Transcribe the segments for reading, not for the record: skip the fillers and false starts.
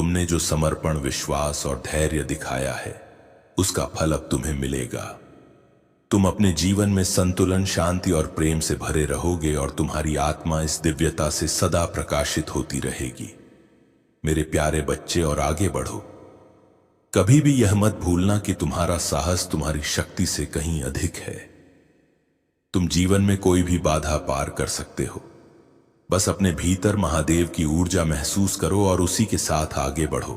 तुमने जो समर्पण, विश्वास और धैर्य दिखाया है, उसका फल अब तुम्हें मिलेगा। तुम अपने जीवन में संतुलन, शांति और प्रेम से भरे रहोगे और तुम्हारी आत्मा इस दिव्यता से सदा प्रकाशित होती रहेगी। मेरे प्यारे बच्चे, और आगे बढ़ो। कभी भी यह मत भूलना कि तुम्हारा साहस तुम्हारी शक्ति से कहीं अधिक है। तुम जीवन में कोई भी बाधा पार कर सकते हो। बस अपने भीतर महादेव की ऊर्जा महसूस करो और उसी के साथ आगे बढ़ो।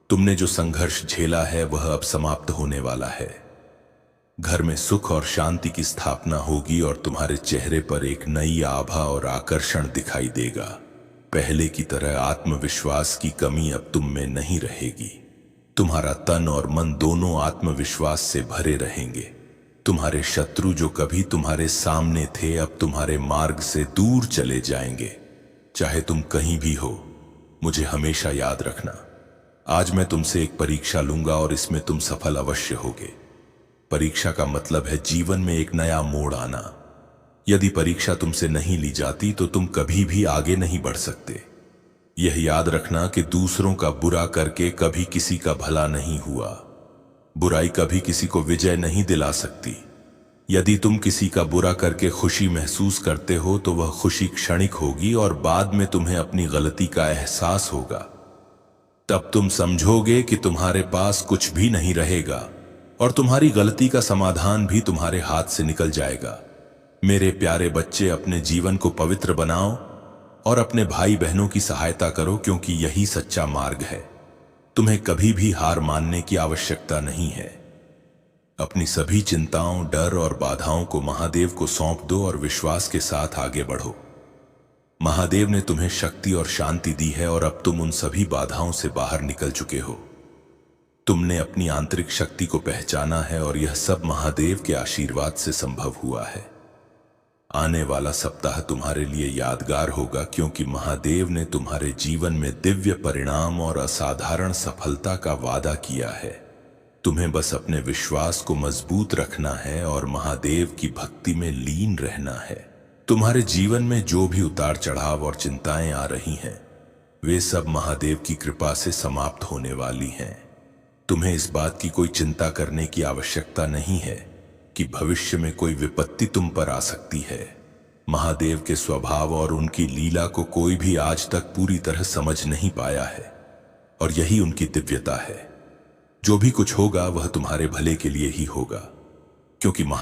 तुमने जो संघर्ष झेला है वह अब समाप्त होने वाला है। घर में सुख और शांति की स्थापना होगी और तुम्हारे चेहरे पर एक नई आभा और आकर्षण दिखाई देगा। पहले की तरह आत्मविश्वास की कमी अब तुम में नहीं रहेगी। तुम्हारा तन और मन दोनों आत्मविश्वास से भरे रहेंगे। तुम्हारे शत्रु जो कभी तुम्हारे सामने थे, अब तुम्हारे मार्ग से दूर चले जाएंगे। चाहे तुम कहीं भी हो, मुझे हमेशा याद रखना। आज मैं तुमसे एक परीक्षा लूंगा और इसमें तुम सफल अवश्य होगे। परीक्षा का मतलब है जीवन में एक नया मोड़ आना। यदि परीक्षा तुमसे नहीं ली जाती तो तुम कभी भी आगे नहीं बढ़ सकते। यह याद रखना कि दूसरों का बुरा करके कभी किसी का भला नहीं हुआ। बुराई कभी किसी को विजय नहीं दिला सकती। यदि तुम किसी का बुरा करके खुशी महसूस करते हो तो वह खुशी क्षणिक होगी और बाद में तुम्हें अपनी गलती का एहसास होगा। तब तुम समझोगे कि तुम्हारे पास कुछ भी नहीं रहेगा और तुम्हारी गलती का समाधान भी तुम्हारे हाथ से निकल जाएगा। मेरे प्यारे बच्चे, अपने जीवन को पवित्र बनाओ और अपने भाई बहनों की सहायता करो, क्योंकि यही सच्चा मार्ग है। तुम्हें कभी भी हार मानने की आवश्यकता नहीं है। अपनी सभी चिंताओं, डर और बाधाओं को महादेव को सौंप दो और विश्वास के साथ आगे बढ़ो। महादेव ने तुम्हें शक्ति और शांति दी है और अब तुम उन सभी बाधाओं से बाहर निकल चुके हो। तुमने अपनी आंतरिक शक्ति को पहचाना है और यह सब महादेव के आशीर्वाद से संभव हुआ है। आने वाला सप्ताह तुम्हारे लिए यादगार होगा, क्योंकि महादेव ने तुम्हारे जीवन में दिव्य परिणाम और असाधारण सफलता का वादा किया है। तुम्हें बस अपने विश्वास को मजबूत रखना है और महादेव की भक्ति में लीन रहना है। तुम्हारे जीवन में जो भी उतार चढ़ाव और चिंताएं आ रही हैं, वे सब महादेव की कृपा से समाप्त होने वाली हैं। तुम्हें इस बात की कोई चिंता करने की आवश्यकता नहीं है कि भविष्य में कोई विपत्ति तुम पर आ सकती है। महादेव के स्वभाव और उनकी लीला को कोई भी आज तक पूरी तरह समझ नहीं पाया है और यही उनकी दिव्यता है। जो भी कुछ होगा वह तुम्हारे भले के लिए ही होगा, क्योंकि